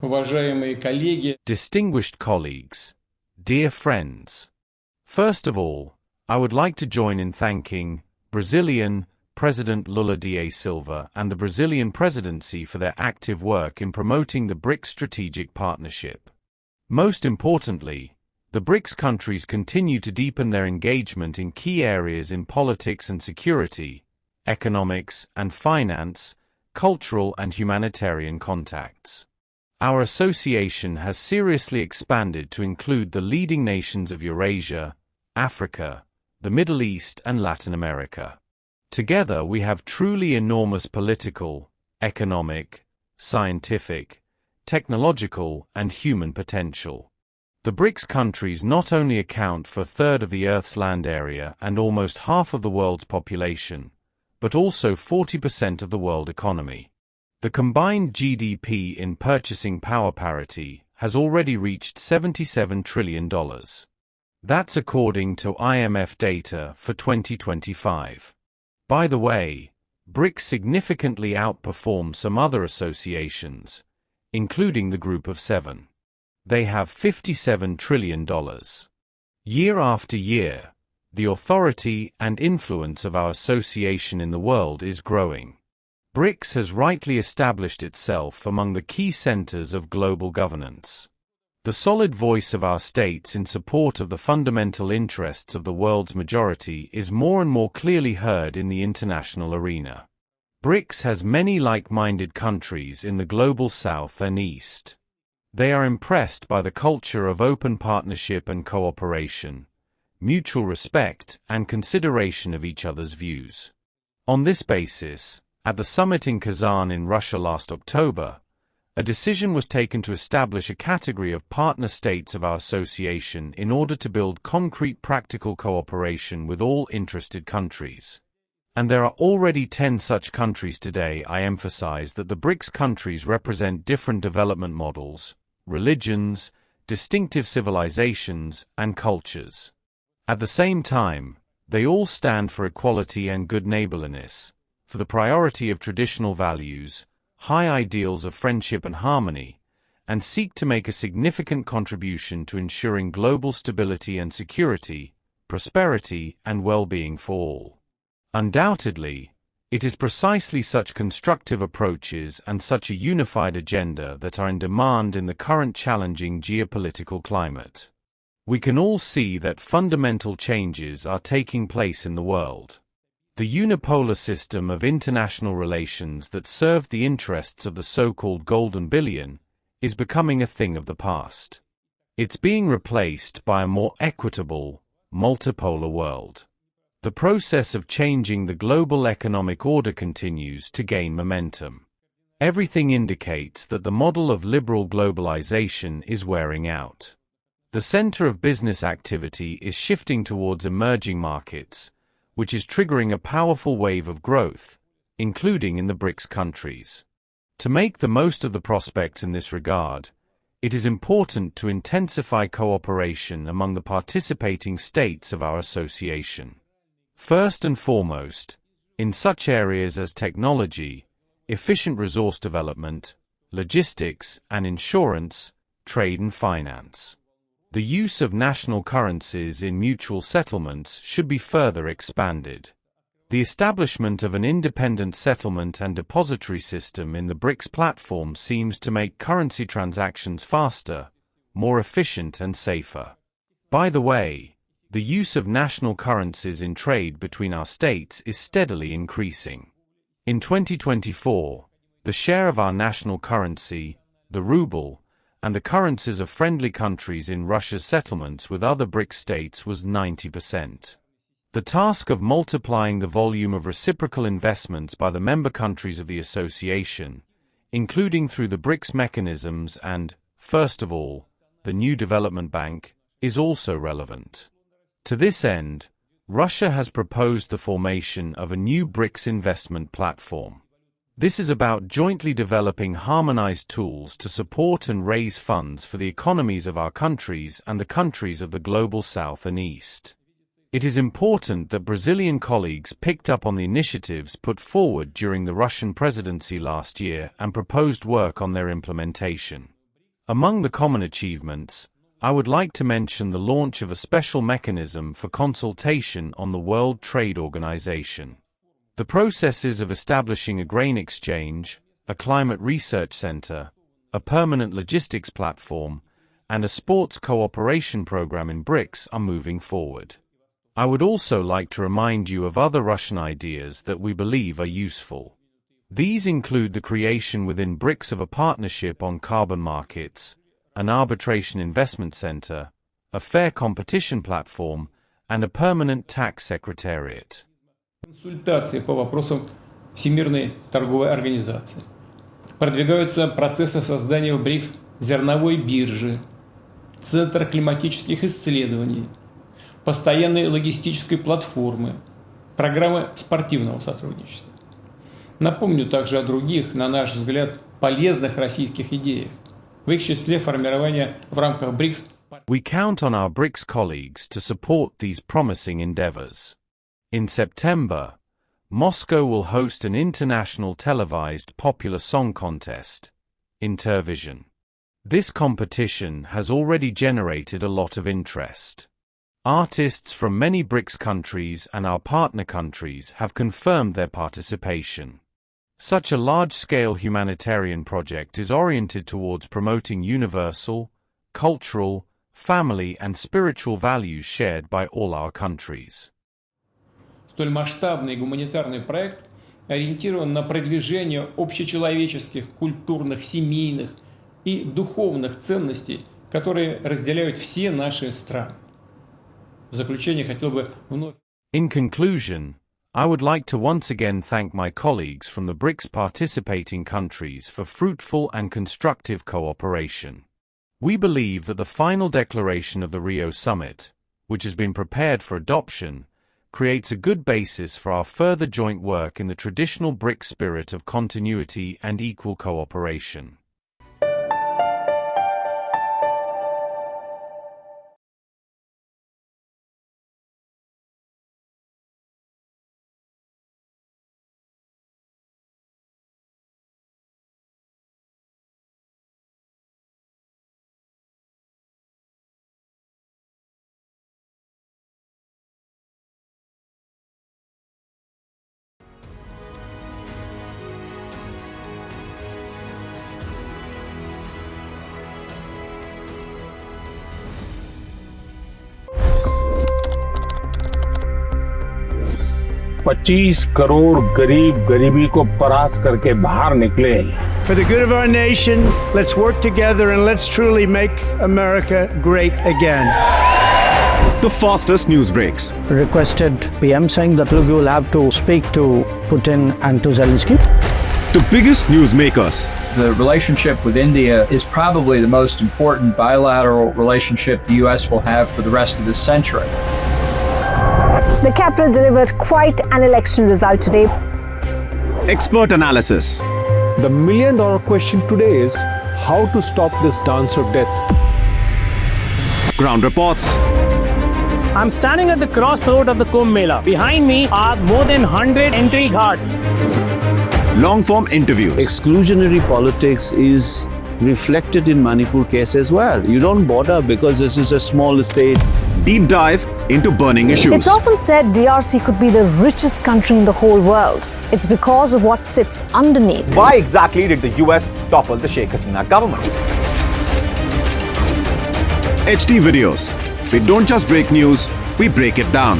Уважаемые коллеги, Distinguished colleagues, dear friends. First of all, I would like to join in thanking Brazilian President Lula da Silva and the Brazilian presidency for their active work in promoting the BRICS strategic partnership. Most importantly, the BRICS countries continue to deepen their engagement in key areas in politics and security, economics and finance, cultural and humanitarian contacts. Our association has seriously expanded to include the leading nations of Eurasia, Africa, the Middle East and Latin America. Together we have truly enormous political, economic, scientific, technological and human potential. The BRICS countries not only account for a third of the Earth's land area and almost half of the world's population, but also 40% of the world economy. The combined GDP in purchasing power parity has already reached $77 trillion. That's according to IMF data for 2025. By the way, BRICS significantly outperform some other associations, including the Group of Seven. They have $57 trillion. Year after year, the authority and influence of our association in the world is growing. BRICS has rightly established itself among the key centers of global governance. The solid voice of our states in support of the fundamental interests of the world's majority is more and more clearly heard in the international arena. BRICS has many like-minded countries in the global south and east. They are impressed by the culture of open partnership and cooperation, mutual respect and consideration of each other's views. On this basis, at the summit in Kazan in Russia last October, a decision was taken to establish a category of partner states of our association in order to build concrete practical cooperation with all interested countries. And there are already 10 such countries today. I emphasize that the BRICS countries represent different development models, religions, distinctive civilizations, and cultures. At the same time, they all stand for equality and good neighborliness, for the priority of traditional values, high ideals of friendship and harmony, and seek to make a significant contribution to ensuring global stability and security, prosperity and well-being for all. Undoubtedly, it is precisely such constructive approaches and such a unified agenda that are in demand in the current challenging geopolitical climate. We can all see that fundamental changes are taking place in the world. The unipolar system of international relations that served the interests of the so-called Golden Billion is becoming a thing of the past. It's being replaced by a more equitable, multipolar world. The process of changing the global economic order continues to gain momentum. Everything indicates that the model of liberal globalization is wearing out. The center of business activity is shifting towards emerging markets, which is triggering a powerful wave of growth, including in the BRICS countries. To make the most of the prospects in this regard, it is important to intensify cooperation among the participating states of our association. First and foremost, in such areas as technology, efficient resource development, logistics and insurance, trade and finance. The use of national currencies in mutual settlements should be further expanded. The establishment of an independent settlement and depository system in the BRICS platform seems to make currency transactions faster, more efficient and safer. By the way, the use of national currencies in trade between our states is steadily increasing. In 2024, the share of our national currency, the ruble, and the currencies of friendly countries in Russia's settlements with other BRICS states was 90%. The task of multiplying the volume of reciprocal investments by the member countries of the association, including through the BRICS mechanisms and, first of all, the new development bank, is also relevant. To this end, Russia has proposed the formation of a new BRICS investment platform. This is about jointly developing harmonized tools to support and raise funds for the economies of our countries and the countries of the global South and East. It is important that Brazilian colleagues picked up on the initiatives put forward during the Russian presidency last year and proposed work on their implementation. Among the common achievements, I would like to mention the launch of a special mechanism for consultation on the World Trade Organization. The processes of establishing a grain exchange, a climate research center, a permanent logistics platform, and a sports cooperation program in BRICS are moving forward. I would also like to remind you of other Russian ideas that we believe are useful. These include the creation within BRICS of a partnership on carbon markets, an arbitration investment center, a fair competition platform, and a permanent tax secretariat. Консультации по вопросам Всемирной торговой организации. Продвигаются процессы создания в БРИКС зерновой биржи, Центра климатических исследований, постоянной логистической платформы, программы спортивного сотрудничества. Напомню также о других, на наш взгляд, полезных российских идеях. В их числе формирование в рамках БРИКС. We count on our BRICS colleagues to support these promising endeavors. In September, Moscow will host an international televised popular song contest, Intervision. This competition has already generated a lot of interest. Artists from many BRICS countries and our partner countries have confirmed their participation. Such a large-scale humanitarian project is oriented towards promoting universal, cultural, family and spiritual values shared by all our countries. Столь масштабный гуманитарный проект ориентирован на продвижение общечеловеческих, культурных, семейных и духовных ценностей, которые разделяют все наши страны. В заключение хотел бы вновь... In conclusion, I would like to once again thank my colleagues from the BRICS participating countries for fruitful and constructive cooperation. We believe that the final declaration of the Rio Summit, which has been prepared for adoption, creates a good basis for our further joint work in the traditional BRICS spirit of continuity and equal cooperation. $25 crore गरीब गरीबी को परास्त करके बाहर निकले। For the good of our nation, let's work together and let's truly make America great again. The fastest news breaks. Requested PM saying that look, you will have to speak to Putin and to Zelensky. The biggest newsmakers. The relationship with India is probably the most important bilateral relationship the US will have for the rest of this century. The capital delivered quite an election result today. Expert analysis. The million-dollar question today is how to stop this dance of death. Ground reports. I'm standing at the crossroad of the Kumbh Mela. Behind me are more than 100 entry ghats. Long-form interviews. Exclusionary politics is reflected in Manipur case as well. You don't bother because this is a small state. Deep dive into burning issues. It's often said DRC could be the richest country in the whole world. It's because of what sits underneath. Why exactly did the US topple the Sheikh Hasina government? HD videos. We don't just break news, we break it down.